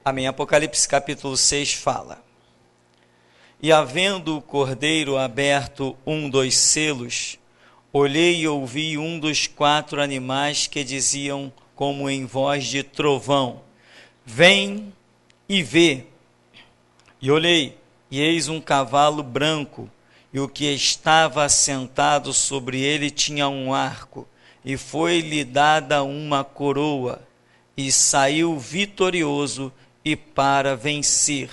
Amém. Apocalipse capítulo 6 fala: E havendo o cordeiro aberto dos selos, olhei e ouvi dos 4 animais que diziam como em voz de trovão: Vem e vê. E olhei, e eis um cavalo branco, e o que estava assentado sobre ele tinha um arco, e foi-lhe dada uma coroa, e saiu vitorioso e para vencer.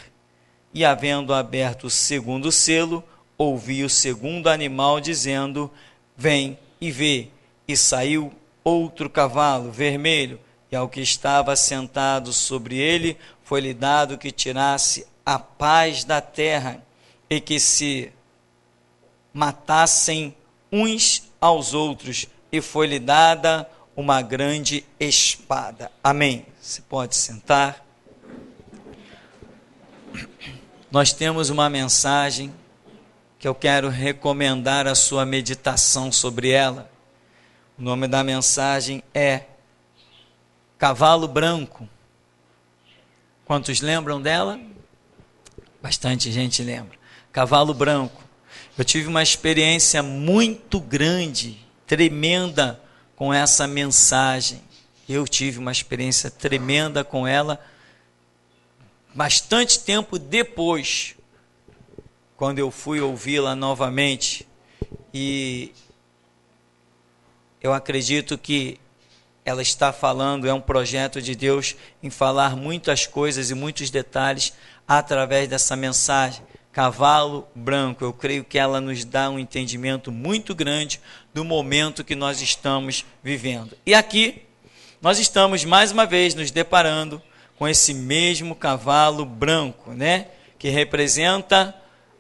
E havendo aberto o segundo selo, ouvi o segundo animal dizendo: Vem e vê. E saiu outro cavalo vermelho, e ao que estava sentado sobre ele foi-lhe dado que tirasse a paz da terra, e que se matassem uns aos outros, e foi-lhe dada uma grande espada. Amém. Você pode sentar. Nós temos uma mensagem que eu quero recomendar a sua meditação sobre ela. O nome da mensagem é Cavalo Branco. Quantos lembram dela? Bastante gente lembra. Cavalo Branco. Eu tive uma experiência muito grande, tremenda com essa mensagem. Eu tive uma experiência tremenda com ela bastante tempo depois, quando eu fui ouvi-la novamente. E eu acredito que ela está falando, é um projeto de Deus em falar muitas coisas e muitos detalhes através dessa mensagem. Cavalo Branco, eu creio que ela nos dá um entendimento muito grande do momento que nós estamos vivendo. E aqui, nós estamos mais uma vez nos deparando com esse mesmo cavalo branco, né? Que representa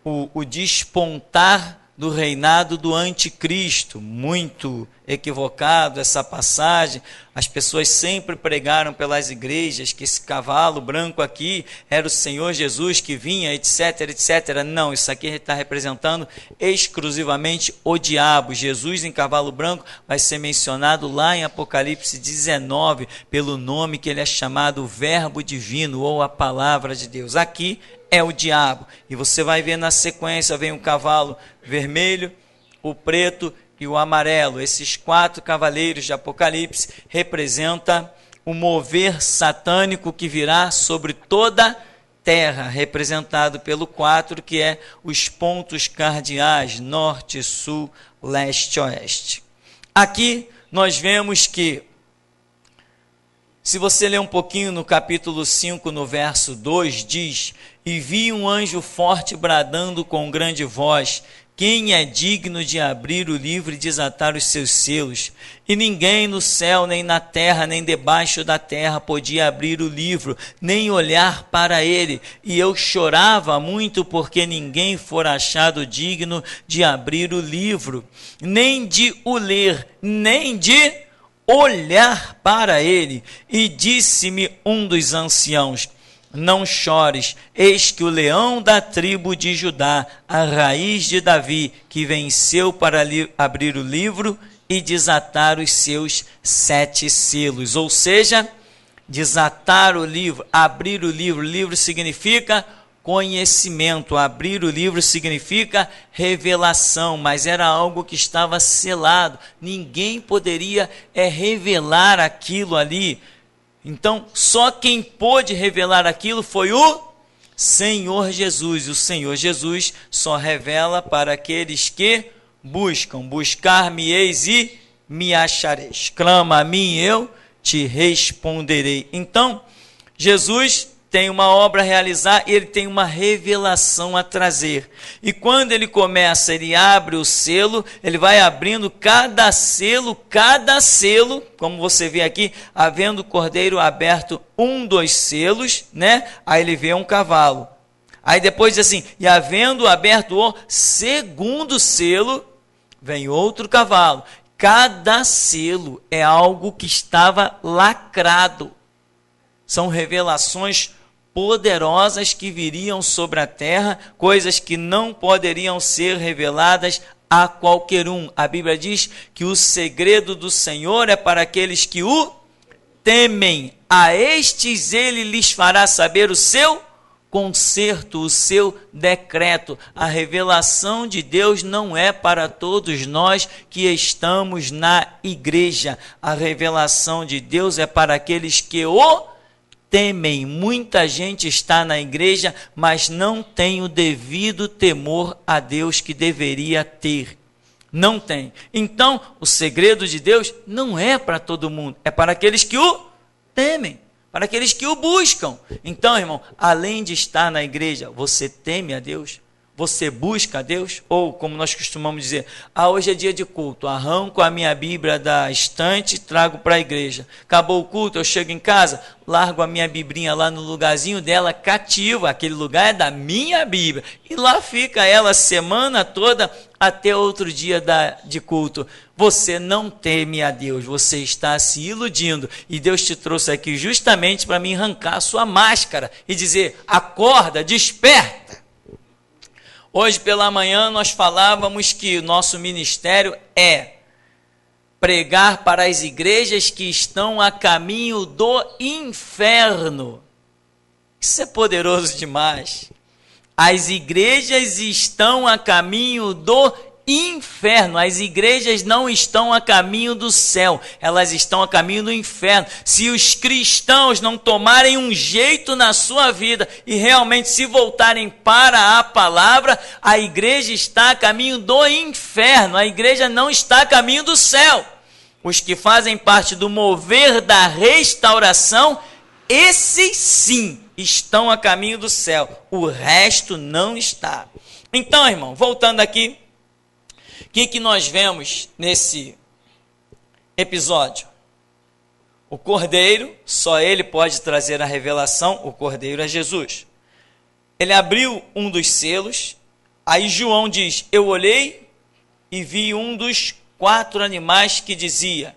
o despontar do reinado do anticristo. Muito equivocado essa passagem. As pessoas sempre pregaram pelas igrejas que esse cavalo branco aqui era o Senhor Jesus que vinha, etc, etc. Não, isso aqui está representando exclusivamente o diabo. Jesus em cavalo branco vai ser mencionado lá em Apocalipse 19, pelo nome que ele é chamado Verbo Divino, ou a Palavra de Deus. Aqui é o diabo. E você vai ver na sequência, vem o cavalo vermelho, o preto e o amarelo. Esses 4 cavaleiros de Apocalipse representam o mover satânico que virá sobre toda a terra, representado pelo 4, que é os pontos cardeais, norte, sul, leste, oeste. Aqui nós vemos que, se você ler um pouquinho no capítulo 5, no verso 2, diz: E vi um anjo forte bradando com grande voz: Quem é digno de abrir o livro e desatar os seus selos? E ninguém no céu, nem na terra, nem debaixo da terra podia abrir o livro, nem olhar para ele. E eu chorava muito, porque ninguém fora achado digno de abrir o livro, nem de o ler, nem de olhar para ele. E disse-me um dos anciãos: Não chores, eis que o leão da tribo de Judá, a raiz de Davi, que venceu para abrir o livro e desatar os seus 7 selos. Ou seja, desatar o livro, abrir o livro. Livro significa conhecimento, abrir o livro significa revelação, mas era algo que estava selado, ninguém poderia revelar aquilo ali. Então, só quem pôde revelar aquilo foi o Senhor Jesus. E o Senhor Jesus só revela para aqueles que buscam. Buscar-me-eis e me achareis. Clama a mim e eu te responderei. Então, Jesus tem uma obra a realizar e ele tem uma revelação a trazer. E quando ele começa, ele abre o selo, ele vai abrindo cada selo, como você vê aqui, havendo o cordeiro aberto dos selos, né? Aí ele vê um cavalo. Aí depois diz assim: E havendo aberto o segundo selo, vem outro cavalo. Cada selo é algo que estava lacrado. São revelações poderosas que viriam sobre a terra, coisas que não poderiam ser reveladas a qualquer um. A Bíblia diz que o segredo do Senhor é para aqueles que o temem, a estes ele lhes fará saber o seu conserto, o seu decreto. A revelação de Deus não é para todos nós que estamos na igreja. A revelação de Deus é para aqueles que o temem. Muita gente está na igreja, mas não tem o devido temor a Deus que deveria ter. Não tem. Então, o segredo de Deus não é para todo mundo, é para aqueles que o temem, para aqueles que o buscam. Então, irmão, além de estar na igreja, você teme a Deus? Você busca a Deus? Ou, como nós costumamos dizer, hoje é dia de culto, arranco a minha Bíblia da estante e trago para a igreja. Acabou o culto, eu chego em casa, largo a minha Biblinha lá no lugarzinho dela cativa, aquele lugar é da minha Bíblia. E lá fica ela a semana toda até outro dia de culto. Você não teme a Deus, você está se iludindo. E Deus te trouxe aqui justamente para me arrancar a sua máscara e dizer, acorda, desperta. Hoje pela manhã nós falávamos que o nosso ministério é pregar para as igrejas que estão a caminho do inferno. Isso é poderoso demais. As igrejas estão a caminho do inferno. As igrejas não estão a caminho do céu, elas estão a caminho do inferno. Se os cristãos não tomarem um jeito na sua vida e realmente se voltarem para a palavra, a igreja está a caminho do inferno. A igreja não está a caminho do céu. Os que fazem parte do mover da restauração, esses sim estão a caminho do céu, o resto não está. Então, irmão, voltando aqui, o que nós vemos nesse episódio? O Cordeiro, só ele pode trazer a revelação, o Cordeiro é Jesus. Ele abriu um dos selos, aí João diz, eu olhei e vi um dos 4 animais que dizia,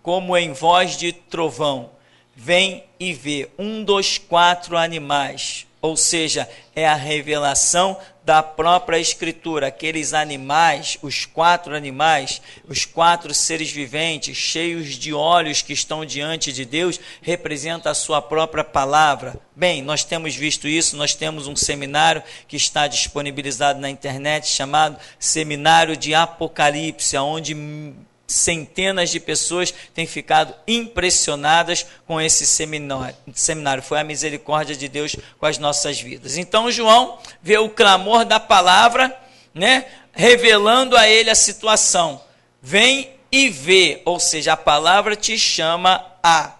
como em voz de trovão, vem e vê. Um dos 4 animais, ou seja, é a revelação da própria Escritura. Aqueles animais, os 4 animais, os 4 seres viventes, cheios de olhos que estão diante de Deus, representa a sua própria palavra. Bem, nós temos visto isso, nós temos um seminário que está disponibilizado na internet, chamado Seminário de Apocalipse, onde centenas de pessoas têm ficado impressionadas com esse seminário. Foi a misericórdia de Deus com as nossas vidas. Então João vê o clamor da palavra, né, revelando a ele a situação. Vem e vê, ou seja, a palavra te chama a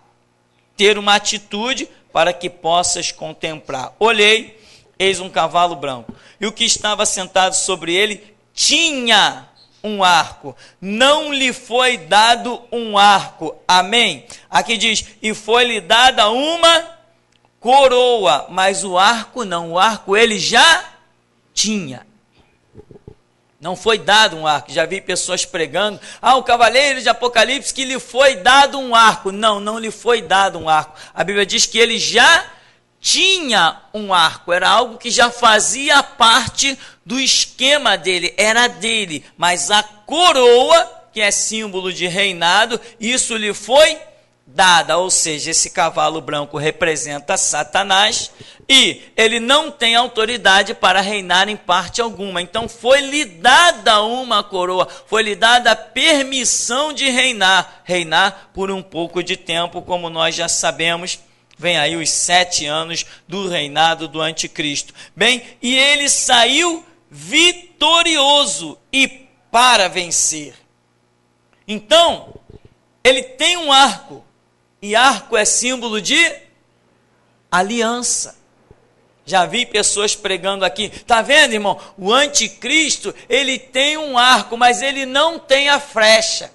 ter uma atitude para que possas contemplar. Olhei, eis um cavalo branco, e o que estava sentado sobre ele tinha um arco, não lhe foi dado um arco, amém? Aqui diz, e foi-lhe dada uma coroa, mas o arco não, o arco ele já tinha. Não foi dado um arco. Já vi pessoas pregando, o cavaleiro de Apocalipse que lhe foi dado um arco. Não, não lhe foi dado um arco. A Bíblia diz que ele já tinha um arco, era algo que já fazia parte do esquema dele, era dele, mas a coroa, que é símbolo de reinado, isso lhe foi dada, ou seja, esse cavalo branco representa Satanás, e ele não tem autoridade para reinar em parte alguma, então foi-lhe dada uma coroa, foi-lhe dada a permissão de reinar por um pouco de tempo, como nós já sabemos. Vem aí os 7 anos do reinado do anticristo. Bem, e ele saiu vitorioso e para vencer. Então, ele tem um arco, e arco é símbolo de aliança. Já vi pessoas pregando aqui, tá vendo, irmão? O anticristo, ele tem um arco, mas ele não tem a flecha.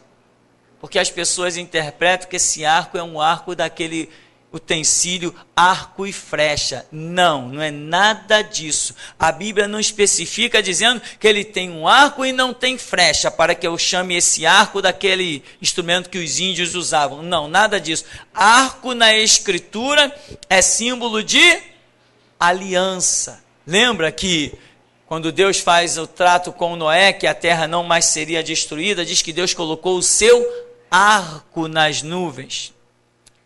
Porque as pessoas interpretam que esse arco é um arco daquele utensílio, arco e flecha. Não, não é nada disso. A Bíblia não especifica dizendo que ele tem um arco e não tem flecha, para que eu chame esse arco daquele instrumento que os índios usavam. Não, nada disso. Arco na Escritura é símbolo de aliança. Lembra que quando Deus faz o trato com Noé, que a terra não mais seria destruída, diz que Deus colocou o seu arco nas nuvens.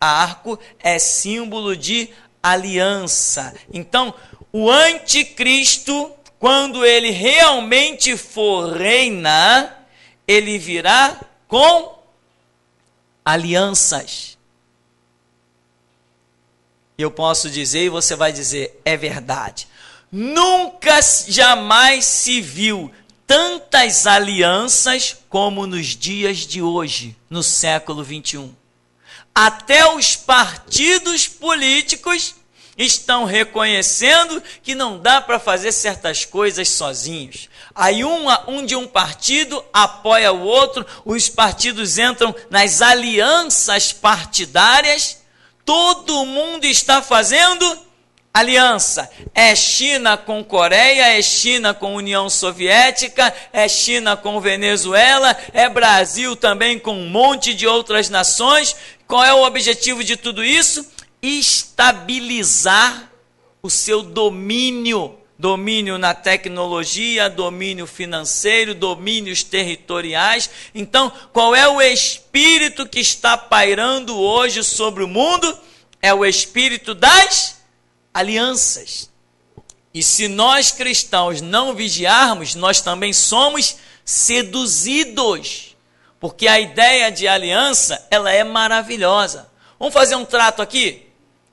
Arco é símbolo de aliança. Então, o anticristo, quando ele realmente for reinar, ele virá com alianças. Eu posso dizer, e você vai dizer, é verdade. Nunca, jamais se viu tantas alianças como nos dias de hoje, no século 21. Até os partidos políticos estão reconhecendo que não dá para fazer certas coisas sozinhos. Aí um de um partido apoia o outro, os partidos entram nas alianças partidárias, todo mundo está fazendo aliança. É China com Coreia, é China com União Soviética, é China com Venezuela, é Brasil também com um monte de outras nações. Qual é o objetivo de tudo isso? Estabilizar o seu domínio. Domínio na tecnologia, domínio financeiro, domínios territoriais. Então, qual é o espírito que está pairando hoje sobre o mundo? É o espírito das alianças. E se nós cristãos não vigiarmos, nós também somos seduzidos. Porque a ideia de aliança, ela é maravilhosa. Vamos fazer um trato aqui?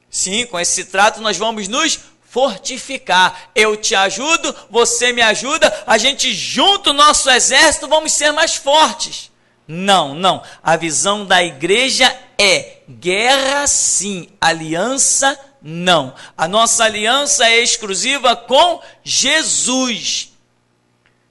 Sim, com esse trato nós vamos nos fortificar. Eu te ajudo, você me ajuda, a gente junta o nosso exército, vamos ser mais fortes. Não, não. A visão da igreja é guerra sim, aliança não. A nossa aliança é exclusiva com Jesus.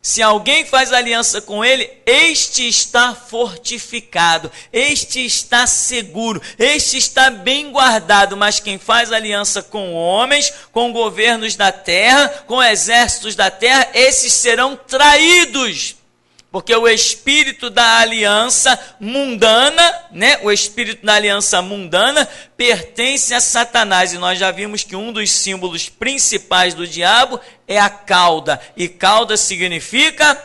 Se alguém faz aliança com ele, este está fortificado, este está seguro, este está bem guardado. Mas quem faz aliança com homens, com governos da terra, com exércitos da terra, esses serão traídos. Porque o espírito da aliança mundana, né? O espírito da aliança mundana pertence a Satanás. E nós já vimos que um dos símbolos principais do diabo é a cauda. E cauda significa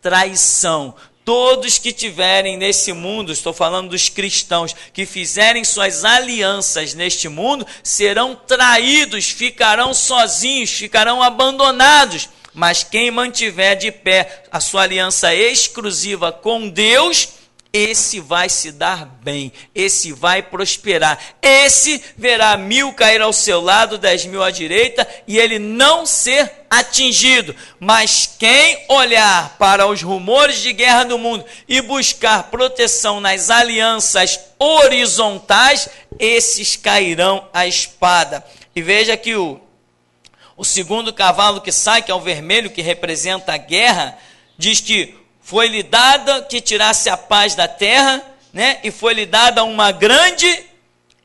traição. Todos que tiverem nesse mundo, estou falando dos cristãos, que fizerem suas alianças neste mundo, serão traídos, ficarão sozinhos, ficarão abandonados. Mas quem mantiver de pé a sua aliança exclusiva com Deus, esse vai se dar bem, esse vai prosperar, esse verá 1000 cair ao seu lado, 10.000 à direita, e ele não ser atingido. Mas quem olhar para os rumores de guerra no mundo e buscar proteção nas alianças horizontais, esses cairão à espada. E veja que o segundo cavalo que sai, que é o vermelho, que representa a guerra, diz que foi-lhe dada que tirasse a paz da terra, né? E foi-lhe dada uma grande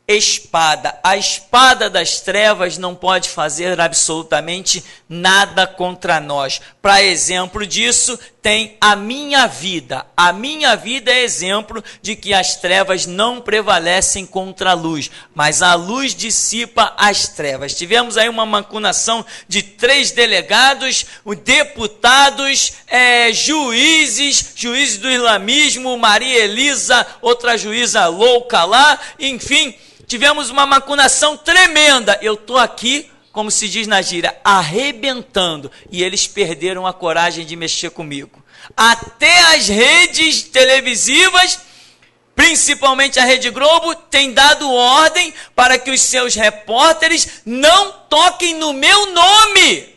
espada. A espada das trevas não pode fazer absolutamente nada contra nós. Para exemplo disso, tem a minha vida. A minha vida é exemplo de que as trevas não prevalecem contra a luz, mas a luz dissipa as trevas. Tivemos aí uma macunação de 3 delegados, deputados, juízes do islamismo, Maria Elisa, outra juíza louca lá, enfim, tivemos uma macunação tremenda. Eu estou aqui, como se diz na gíria, arrebentando. E eles perderam a coragem de mexer comigo. Até as redes televisivas, principalmente a Rede Globo, tem dado ordem para que os seus repórteres não toquem no meu nome.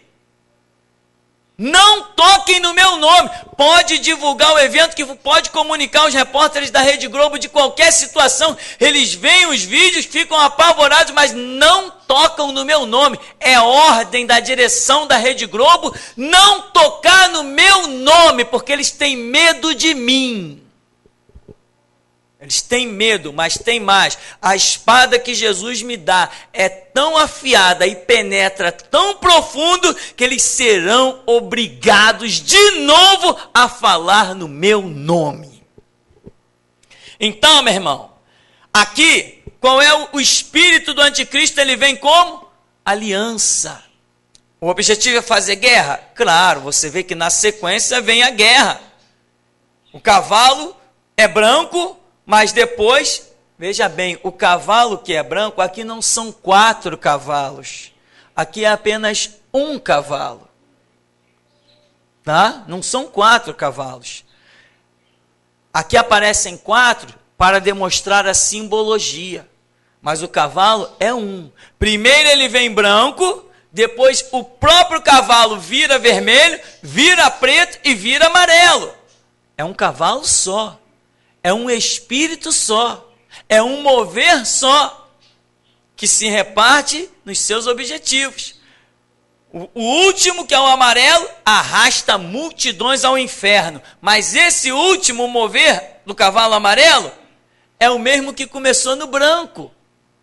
Não toquem no meu nome. Pode divulgar o evento, que pode comunicar os repórteres da Rede Globo de qualquer situação. Eles veem os vídeos, ficam apavorados, mas não tocam no meu nome. É ordem da direção da Rede Globo não tocar no meu nome, porque eles têm medo de mim. Eles têm medo, mas tem mais. A espada que Jesus me dá é tão afiada e penetra tão profundo que eles serão obrigados de novo a falar no meu nome. Então, meu irmão, aqui, qual é o espírito do anticristo? Ele vem como? Aliança. O objetivo é fazer guerra? Claro, você vê que na sequência vem a guerra. O cavalo é branco, mas depois Veja bem, o cavalo que é branco, aqui não são 4 cavalos. Aqui é apenas um cavalo. Tá? Não são 4 cavalos. Aqui aparecem 4 para demonstrar a simbologia. Mas o cavalo é um. Primeiro ele vem branco, depois o próprio cavalo vira vermelho, vira preto e vira amarelo. É um cavalo só. É um espírito só. É um mover só, que se reparte nos seus objetivos. O último, que é o amarelo, arrasta multidões ao inferno. Mas esse último mover do cavalo amarelo é o mesmo que começou no branco.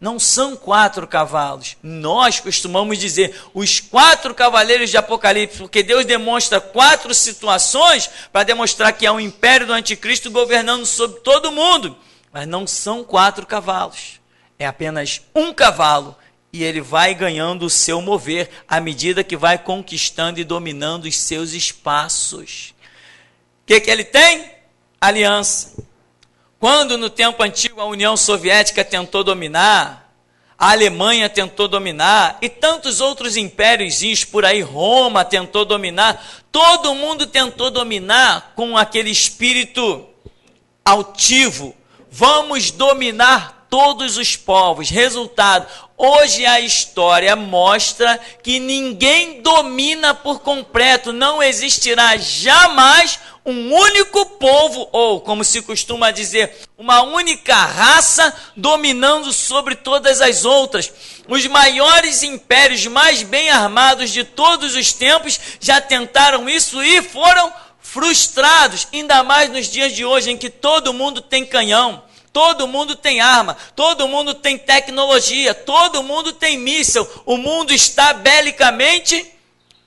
Não são 4 cavalos. Nós costumamos dizer os 4 cavaleiros de Apocalipse, porque Deus demonstra 4 situações para demonstrar que é o império do anticristo governando sobre todo mundo. Mas não são 4 cavalos. É apenas um cavalo. E ele vai ganhando o seu mover à medida que vai conquistando e dominando os seus espaços. O que ele tem? Aliança. Quando no tempo antigo a União Soviética tentou dominar, a Alemanha tentou dominar, e tantos outros impérios por aí, Roma tentou dominar, todo mundo tentou dominar com aquele espírito altivo. Vamos dominar todos os povos. Resultado, hoje a história mostra que ninguém domina por completo. Não existirá jamais um único povo, ou como se costuma dizer, uma única raça dominando sobre todas as outras. Os maiores impérios mais bem armados de todos os tempos já tentaram isso e foram frustrados, ainda mais nos dias de hoje em que todo mundo tem canhão. Todo mundo tem arma, todo mundo tem tecnologia, todo mundo tem míssil. O mundo está belicamente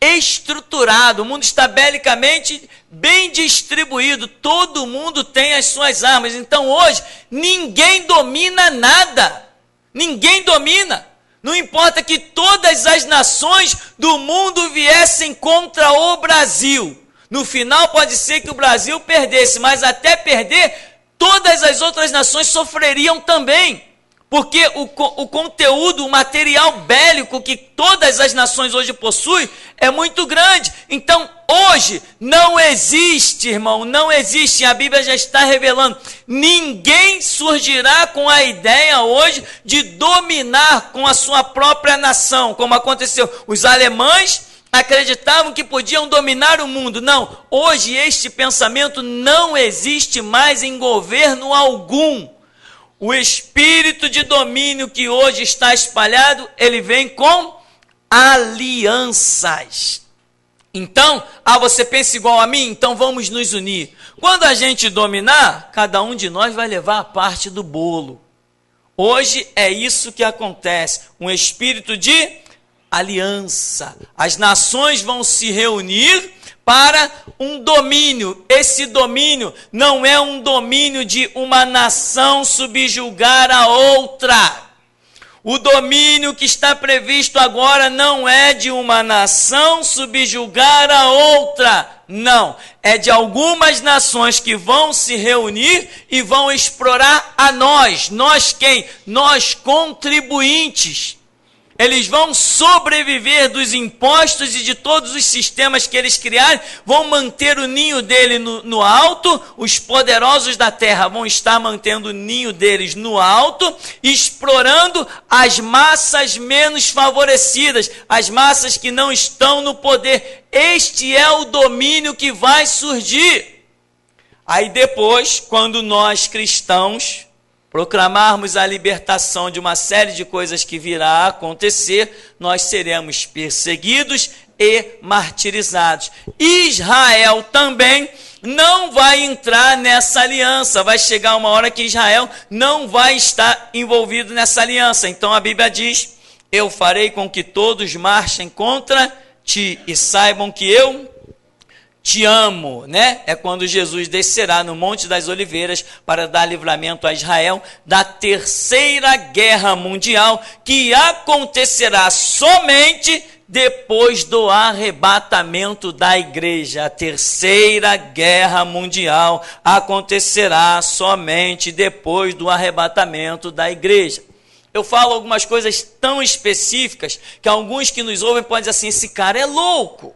estruturado, o mundo está belicamente bem distribuído, todo mundo tem as suas armas. Então hoje ninguém domina nada, ninguém domina. Não importa que todas as nações do mundo viessem contra o Brasil. No final pode ser que o Brasil perdesse, mas até perder, todas as outras nações sofreriam também, porque o conteúdo, o material bélico que todas as nações hoje possuem é muito grande. Então, hoje, não existe, irmão, não existe, a Bíblia já está revelando, ninguém surgirá com a ideia hoje de dominar com a sua própria nação, como aconteceu. Os alemães acreditavam que podiam dominar o mundo. Não, hoje este pensamento não existe mais em governo algum. O espírito de domínio que hoje está espalhado, ele vem com alianças. Então, você pensa igual a mim? Então vamos nos unir. Quando a gente dominar, cada um de nós vai levar a parte do bolo. Hoje é isso que acontece, um espírito de aliança. As nações vão se reunir para um domínio. Esse domínio não é um domínio de uma nação subjugar a outra. O domínio que está previsto agora não é de uma nação subjugar a outra. Não, é de algumas nações que vão se reunir e vão explorar a nós. Nós quem? Nós contribuintes. Eles vão sobreviver dos impostos e de todos os sistemas que eles criarem, vão manter o ninho dele no alto, os poderosos da terra vão estar mantendo o ninho deles no alto, explorando as massas menos favorecidas, as massas que não estão no poder. Este é o domínio que vai surgir. Aí depois, quando nós cristãos proclamarmos a libertação de uma série de coisas que virá a acontecer, nós seremos perseguidos e martirizados. Israel também não vai entrar nessa aliança. Vai chegar uma hora que Israel não vai estar envolvido nessa aliança. Então a Bíblia diz: eu farei com que todos marchem contra ti e saibam que eu te amo, né? É quando Jesus descerá no Monte das Oliveiras para dar livramento a Israel da terceira guerra mundial, que acontecerá somente depois do arrebatamento da igreja. A terceira guerra mundial acontecerá somente depois do arrebatamento da igreja. Eu falo algumas coisas tão específicas que alguns que nos ouvem podem dizer assim, esse cara é louco.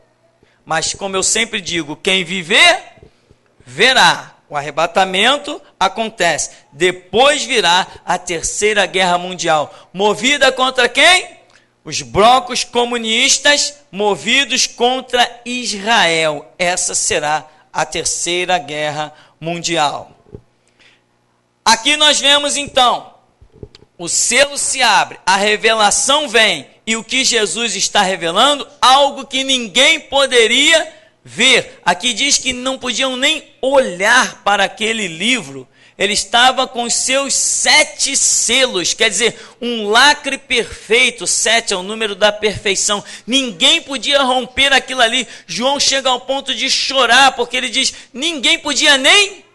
Mas como eu sempre digo, quem viver, verá. O arrebatamento acontece. Depois virá a terceira guerra mundial. Movida contra quem? Os blocos comunistas movidos contra Israel. Essa será a terceira guerra mundial. Aqui nós vemos então, o selo se abre, a revelação vem. E o que Jesus está revelando? Algo que ninguém poderia ver. Aqui diz que não podiam nem olhar para aquele livro. Ele estava com os seus 7 selos, quer dizer, um lacre perfeito. 7 é o número da perfeição. Ninguém podia romper aquilo ali. João chega ao ponto de chorar, porque ele diz, ninguém podia nem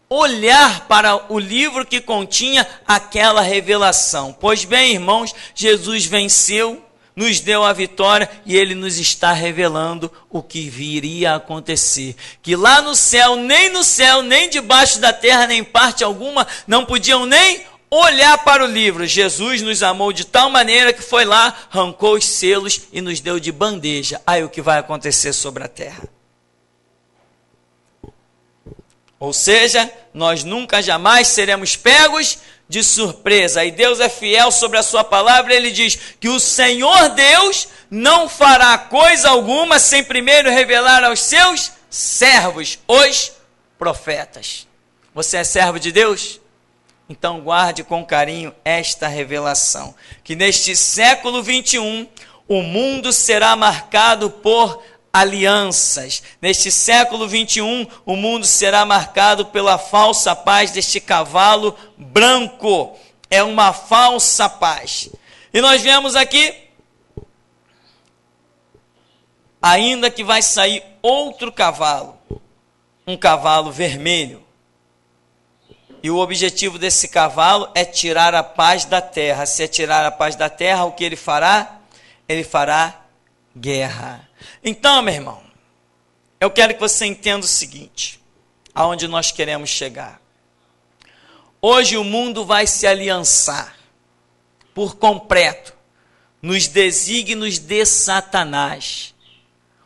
olhar para o livro que continha aquela revelação. Pois bem, irmãos, Jesus venceu, nos deu a vitória e ele nos está revelando o que viria a acontecer. Que lá no céu, nem debaixo da terra, nem parte alguma, não podiam nem olhar para o livro. Jesus nos amou de tal maneira que foi lá, arrancou os selos e nos deu de bandeja. Aí o que vai acontecer sobre a terra? Ou seja, nós nunca jamais seremos pegos de surpresa. E Deus é fiel sobre a sua palavra. Ele diz que o Senhor Deus não fará coisa alguma sem primeiro revelar aos seus servos, os profetas. Você é servo de Deus? Então guarde com carinho esta revelação. Que neste século 21, o mundo será marcado por alianças. Neste século 21, o mundo será marcado pela falsa paz deste cavalo branco. É uma falsa paz. E nós vemos aqui, ainda que vai sair outro cavalo, um cavalo vermelho. E o objetivo desse cavalo é tirar a paz da terra. Se é tirar a paz da terra, o que ele fará? Ele fará guerra. Então, meu irmão, eu quero que você entenda o seguinte, aonde nós queremos chegar. Hoje o mundo vai se aliançar por completo nos desígnios de Satanás.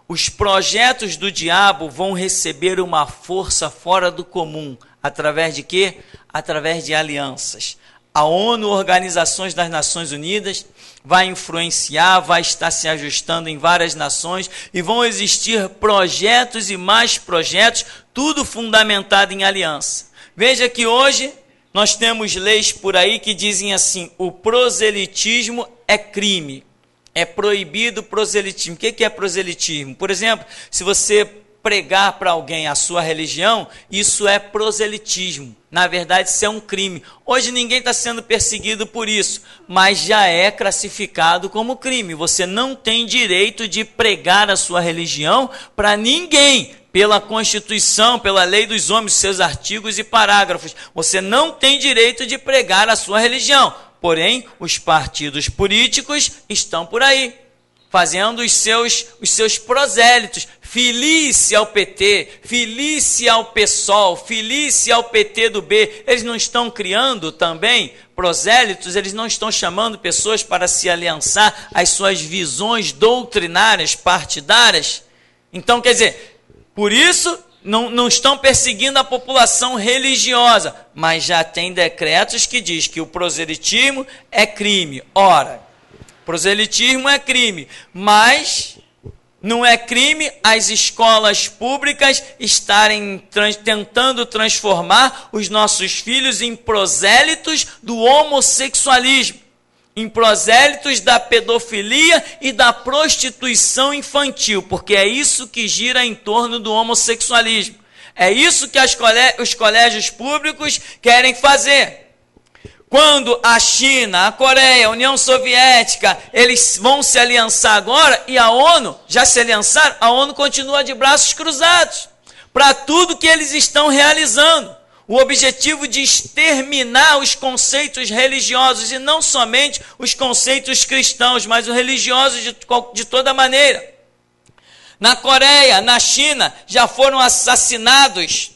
Os projetos do diabo vão receber uma força fora do comum. Através de quê? Através de alianças. A ONU, Organizações das Nações Unidas, vai influenciar, vai estar se ajustando em várias nações e vão existir projetos e mais projetos, tudo fundamentado em aliança. Veja que hoje nós temos leis por aí que dizem assim, o proselitismo é crime, é proibido o proselitismo. O que é proselitismo? Por exemplo, se você pregar para alguém a sua religião, isso é proselitismo. Na verdade, isso é um crime. Hoje ninguém está sendo perseguido por isso, mas já é classificado como crime. Você não tem direito de pregar a sua religião para ninguém. Pela Constituição, pela lei dos homens, seus artigos e parágrafos. Você não tem direito de pregar a sua religião. Porém, os partidos políticos estão por aí, fazendo os seus prosélitos. Filie-se ao PT, filie-se ao PSOL, filie-se ao PT do B. Eles não estão criando também prosélitos, eles não estão chamando pessoas para se aliançar às suas visões doutrinárias, partidárias. Então, quer dizer, por isso não estão perseguindo a população religiosa, mas já tem decretos que diz que o proselitismo é crime. Ora, proselitismo é crime, mas não é crime as escolas públicas estarem tentando transformar os nossos filhos em prosélitos do homossexualismo, em prosélitos da pedofilia e da prostituição infantil, porque é isso que gira em torno do homossexualismo. É isso que os colégios públicos querem fazer. Quando a China, a Coreia, a União Soviética, eles vão se aliançar agora, e a ONU, já se aliançaram, a ONU continua de braços cruzados para tudo que eles estão realizando. o objetivo de exterminar os conceitos religiosos, e não somente os conceitos cristãos, mas os religiosos de toda maneira. Na Coreia, na China, já foram assassinados,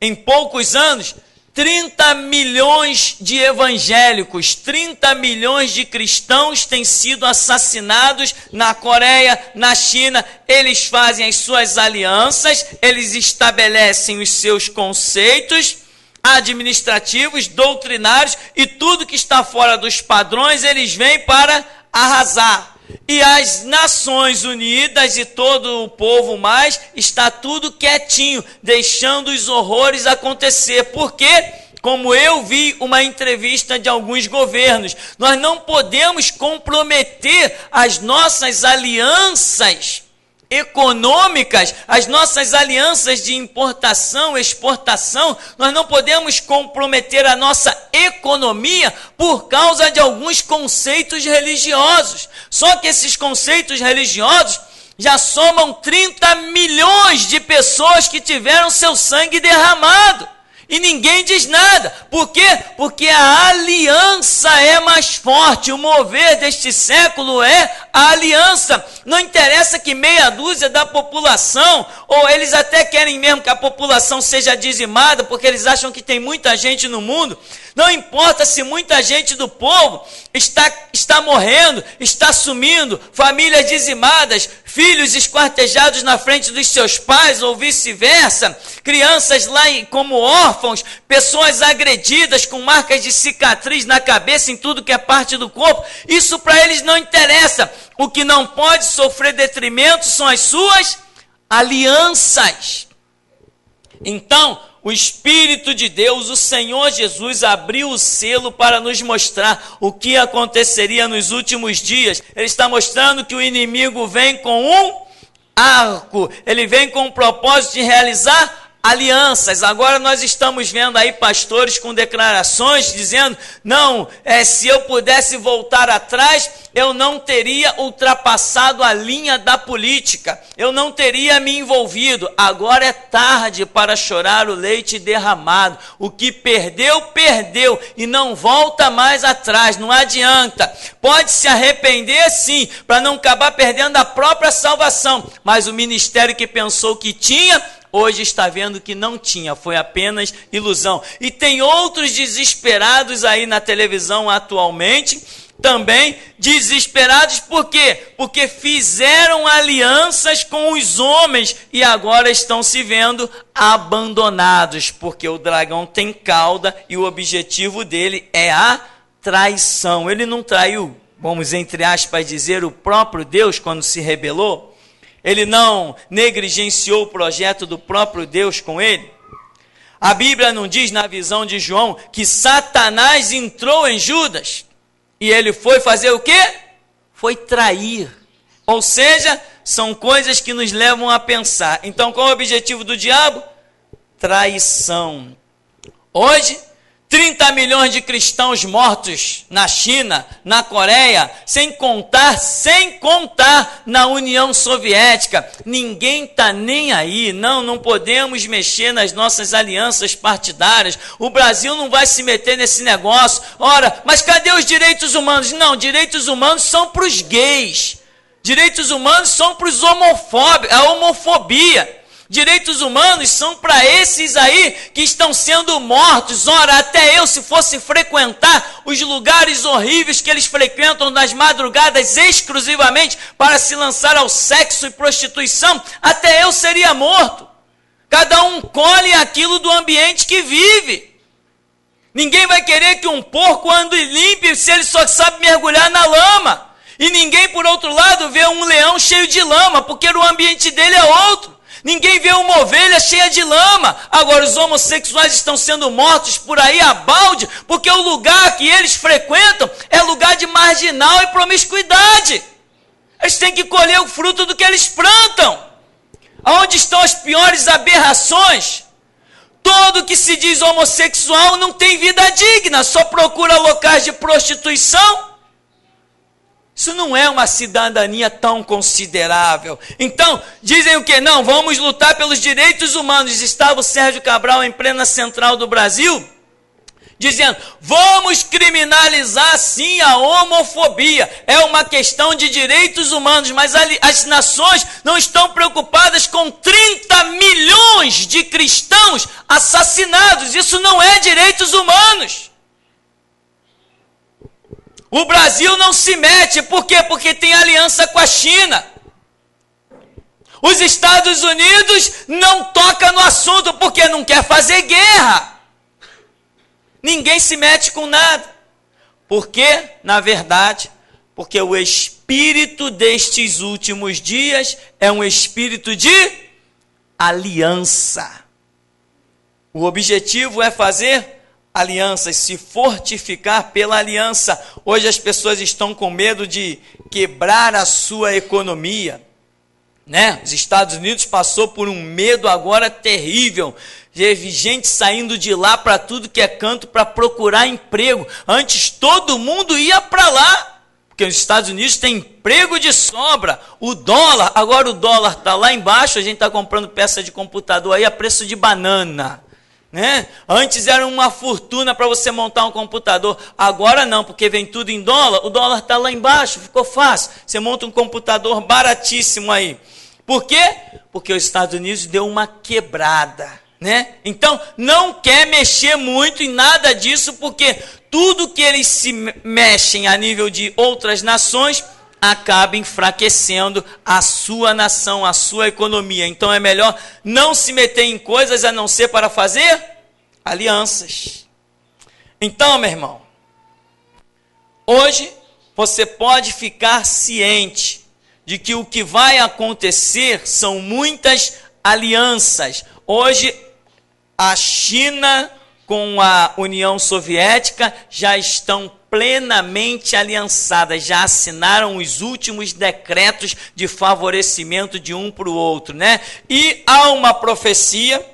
em poucos anos, 30 milhões de evangélicos, 30 milhões de cristãos têm sido assassinados na Coreia, na China. Eles fazem as suas alianças, eles estabelecem os seus conceitos administrativos, doutrinários, e tudo que está fora dos padrões, eles vêm para arrasar. E as Nações Unidas e todo o povo mais está tudo quietinho, deixando os horrores acontecer. Porque, como eu vi uma entrevista de alguns governos, nós não podemos comprometer as nossas alianças econômicas, as nossas alianças de importação, exportação. Nós não podemos comprometer a nossa economia por causa de alguns conceitos religiosos. Só que esses conceitos religiosos já somam 30 milhões de pessoas que tiveram seu sangue derramado. E ninguém diz nada. Por quê? Porque a aliança é mais forte. O mover deste século é a aliança. Não interessa que meia dúzia da população, ou eles até querem mesmo que a população seja dizimada, porque eles acham que tem muita gente no mundo. Não importa se muita gente do povo está morrendo, está sumindo, famílias dizimadas, filhos esquartejados na frente dos seus pais, ou vice-versa, crianças lá como órfãos, pessoas agredidas com marcas de cicatriz na cabeça, em tudo que é parte do corpo. Isso para eles não interessa. O que não pode sofrer detrimento são as suas alianças. Então, o Espírito de Deus, o Senhor Jesus, abriu o selo para nos mostrar o que aconteceria nos últimos dias. Ele está mostrando que o inimigo vem com um arco, ele vem com o propósito de realizar alianças. Agora nós estamos vendo aí pastores com declarações dizendo: não, se eu pudesse voltar atrás, eu não teria ultrapassado a linha da política, eu não teria me envolvido. Agora é tarde para chorar o leite derramado. O que perdeu, perdeu, e não volta mais atrás, não adianta. Pode se arrepender sim, para não acabar perdendo a própria salvação, mas o ministério que pensou que tinha, hoje está vendo que não tinha, foi apenas ilusão. E tem outros desesperados aí na televisão atualmente, também desesperados. Por quê? Porque fizeram alianças com os homens e agora estão se vendo abandonados, porque o dragão tem cauda e o objetivo dele é a traição. Ele não traiu, vamos entre aspas dizer, o próprio Deus quando se rebelou. Ele não negligenciou o projeto do próprio Deus com ele. A Bíblia não diz na visão de João que Satanás entrou em Judas e ele foi fazer o quê? Foi trair. Ou seja, são coisas que nos levam a pensar. Então, qual é o objetivo do diabo? Traição. Hoje, 30 milhões de cristãos mortos na China, na Coreia, sem contar na União Soviética. Ninguém está nem aí. Não podemos mexer nas nossas alianças partidárias. O Brasil não vai se meter nesse negócio. Ora, mas cadê os direitos humanos? Não, direitos humanos são para os gays. Direitos humanos são para os homofóbicos, a homofobia. Direitos humanos são para esses aí que estão sendo mortos. Ora, até eu, se fosse frequentar os lugares horríveis que eles frequentam nas madrugadas exclusivamente para se lançar ao sexo e prostituição, até eu seria morto. Cada um colhe aquilo do ambiente que vive. Ninguém vai querer que um porco ande limpo se ele só sabe mergulhar na lama. E ninguém, por outro lado, vê um leão cheio de lama, porque o ambiente dele é outro. Ninguém vê uma ovelha cheia de lama. Agora os homossexuais estão sendo mortos por aí a balde, porque o lugar que eles frequentam é lugar de marginal e promiscuidade. Eles têm que colher o fruto do que eles plantam. Aonde estão as piores aberrações? Todo que se diz homossexual não tem vida digna, só procura locais de prostituição. Isso não é uma cidadania tão considerável. Então, dizem o quê? Não, vamos lutar pelos direitos humanos. Estava o Sérgio Cabral em plena central do Brasil, dizendo, vamos criminalizar sim a homofobia. É uma questão de direitos humanos, mas as nações não estão preocupadas com 30 milhões de cristãos assassinados. Isso não é direitos humanos. O Brasil não se mete, por quê? Porque tem aliança com a China. Os Estados Unidos não toca no assunto, porque não quer fazer guerra. Ninguém se mete com nada. Por quê? Na verdade, porque o espírito destes últimos dias é um espírito de aliança. O objetivo é fazer alianças, se fortificar pela aliança. Hoje as pessoas estão com medo de quebrar a sua economia, né? Os Estados Unidos passou por um medo agora terrível. Teve gente saindo de lá para tudo que é canto para procurar emprego. Antes todo mundo ia para lá, porque os Estados Unidos têm emprego de sobra. O dólar, agora o dólar está lá embaixo, a gente está comprando peça de computador aí a preço de banana. Né? Antes era uma fortuna para você montar um computador, agora não, porque vem tudo em dólar, o dólar está lá embaixo, ficou fácil, você monta um computador baratíssimo aí. Por quê? Porque os Estados Unidos deu uma quebrada, né? Então não quer mexer muito em nada disso, porque tudo que eles se mexem a nível de outras nações acaba enfraquecendo a sua nação, a sua economia. Então é melhor não se meter em coisas a não ser para fazer alianças. Então, meu irmão, hoje você pode ficar ciente de que o que vai acontecer são muitas alianças. Hoje a China com a União Soviética já estão plenamente aliançadas, já assinaram os últimos decretos de favorecimento de um para o outro, né? E há uma profecia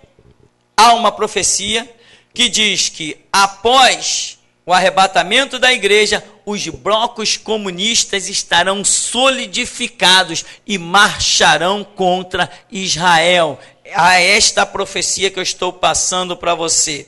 que diz que após o arrebatamento da igreja, os blocos comunistas estarão solidificados e marcharão contra Israel. Há esta profecia que eu estou passando para você.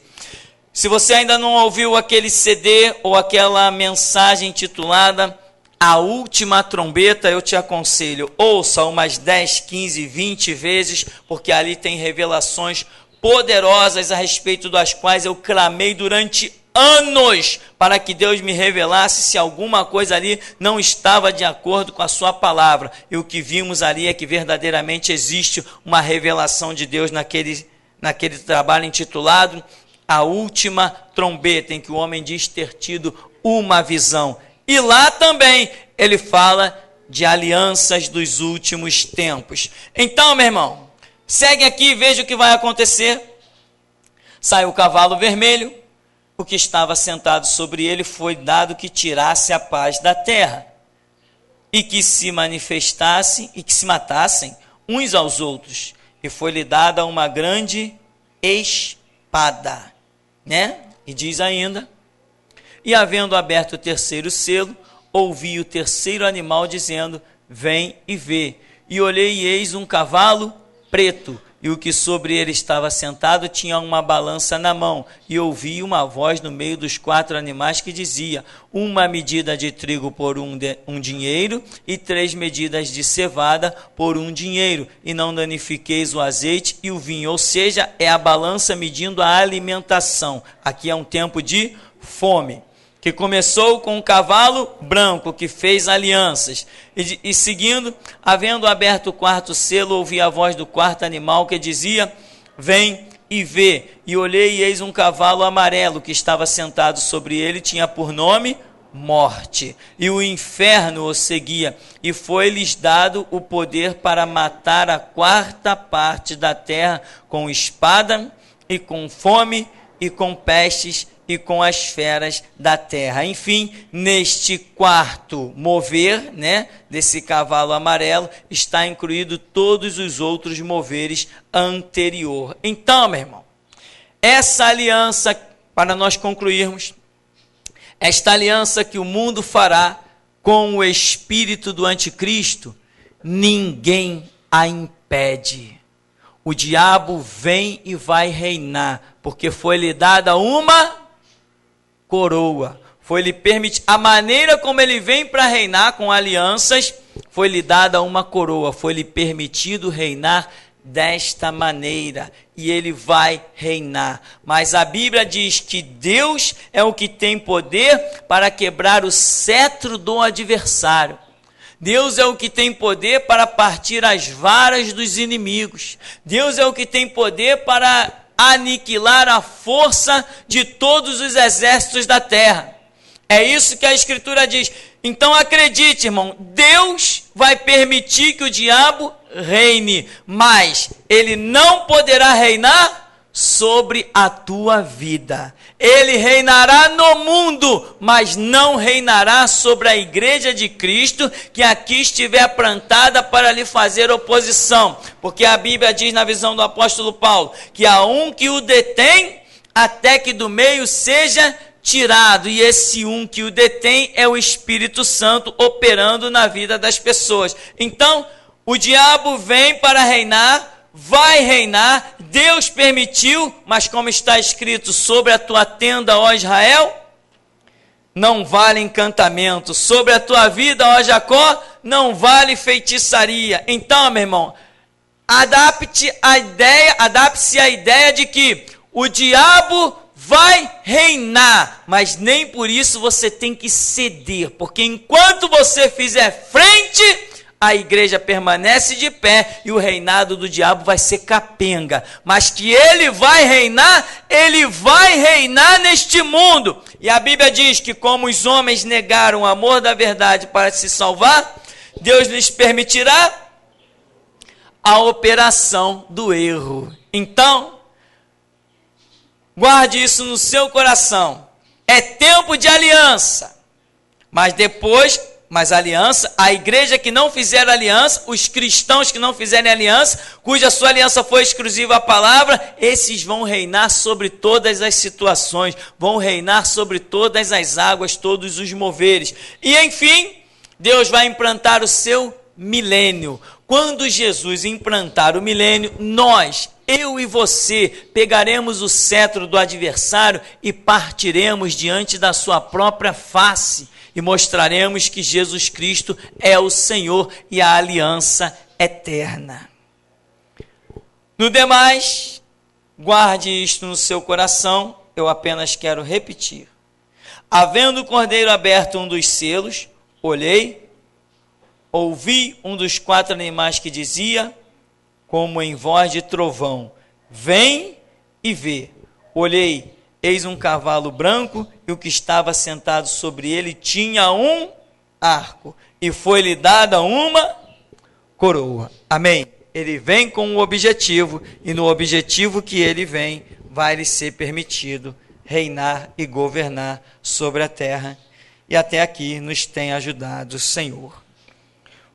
Se você ainda não ouviu aquele CD ou aquela mensagem intitulada A Última Trombeta, eu te aconselho, ouça umas 10, 15, 20 vezes, porque ali tem revelações poderosas a respeito das quais eu clamei durante anos para que Deus me revelasse se alguma coisa ali não estava de acordo com a sua palavra. E o que vimos ali é que verdadeiramente existe uma revelação de Deus naquele trabalho intitulado A Última Trombeta, em que o homem diz ter tido uma visão. E lá também ele fala de alianças dos últimos tempos. Então, meu irmão, segue aqui e veja o que vai acontecer. Sai o cavalo vermelho, o que estava sentado sobre ele foi dado que tirasse a paz da terra, e que se manifestassem e que se matassem uns aos outros, e foi-lhe dada uma grande espada, né? E diz ainda, e havendo aberto o terceiro selo, ouvi o terceiro animal dizendo, vem e vê. E olhei e eis um cavalo preto, e o que sobre ele estava sentado tinha uma balança na mão, e ouvi uma voz no meio dos 4 animais que dizia, uma medida de trigo por um dinheiro, e 3 medidas de cevada por um dinheiro, e não danifiqueis o azeite e o vinho, ou seja, é a balança medindo a alimentação. Aqui é um tempo de fome, que começou com um cavalo branco, que fez alianças, e seguindo, havendo aberto o 4º selo, ouvi a voz do 4º animal que dizia, vem e vê, e olhei e eis um cavalo amarelo, que estava sentado sobre ele, tinha por nome Morte, e o inferno o seguia, e foi-lhes dado o poder para matar a 4ª parte da terra, com espada, e com fome, e com pestes, e com as feras da terra. Enfim, neste 4º mover, né, desse cavalo amarelo, está incluído todos os outros moveres anterior. Então, meu irmão, essa aliança, para nós concluirmos, esta aliança que o mundo fará com o espírito do anticristo, ninguém a impede. O diabo vem e vai reinar, porque foi-lhe dada uma coroa. Foi-lhe permitido, a maneira como ele vem para reinar com alianças, foi-lhe dada uma coroa, foi-lhe permitido reinar desta maneira, e ele vai reinar. Mas a Bíblia diz que Deus é o que tem poder para quebrar o cetro do adversário. Deus é o que tem poder para partir as varas dos inimigos. Deus é o que tem poder para aniquilar a força de todos os exércitos da terra. É isso que a Escritura diz. Então acredite, irmão, Deus vai permitir que o diabo reine, mas ele não poderá reinar sobre a tua vida. Ele reinará no mundo, mas não reinará sobre a igreja de Cristo que aqui estiver plantada para lhe fazer oposição. Porque a Bíblia diz na visão do apóstolo Paulo, que há um que o detém até que do meio seja tirado, e esse um que o detém é o Espírito Santo operando na vida das pessoas. Então, o diabo vem para reinar, vai reinar, Deus permitiu, mas como está escrito sobre a tua tenda, ó Israel, não vale encantamento, sobre a tua vida, ó Jacó, não vale feitiçaria. Então, meu irmão, adapte-se à ideia de que o diabo vai reinar, mas nem por isso você tem que ceder, porque enquanto você fizer frente, a igreja permanece de pé e o reinado do diabo vai ser capenga. Mas que ele vai reinar neste mundo. E a Bíblia diz que como os homens negaram o amor da verdade para se salvar, Deus lhes permitirá a operação do erro. Então, guarde isso no seu coração. É tempo de aliança. Mas aliança, a igreja que não fizer aliança, os cristãos que não fizerem aliança, cuja sua aliança foi exclusiva à palavra, esses vão reinar sobre todas as situações, vão reinar sobre todas as águas, todos os moveres. E enfim, Deus vai implantar o seu milênio. Quando Jesus implantar o milênio, nós, eu e você, pegaremos o cetro do adversário e partiremos diante da sua própria face e mostraremos que Jesus Cristo é o Senhor e a aliança eterna. No demais, guarde isto no seu coração, eu apenas quero repetir. Havendo o cordeiro aberto um dos selos, olhei, ouvi um dos 4 animais que dizia, como em voz de trovão, vem e vê. Olhei, eis um cavalo branco, e o que estava sentado sobre ele tinha um arco, e foi-lhe dada uma coroa. Amém? Ele vem com um objetivo, e no objetivo que ele vem, vai lhe ser permitido reinar e governar sobre a terra. E até aqui nos tem ajudado o Senhor.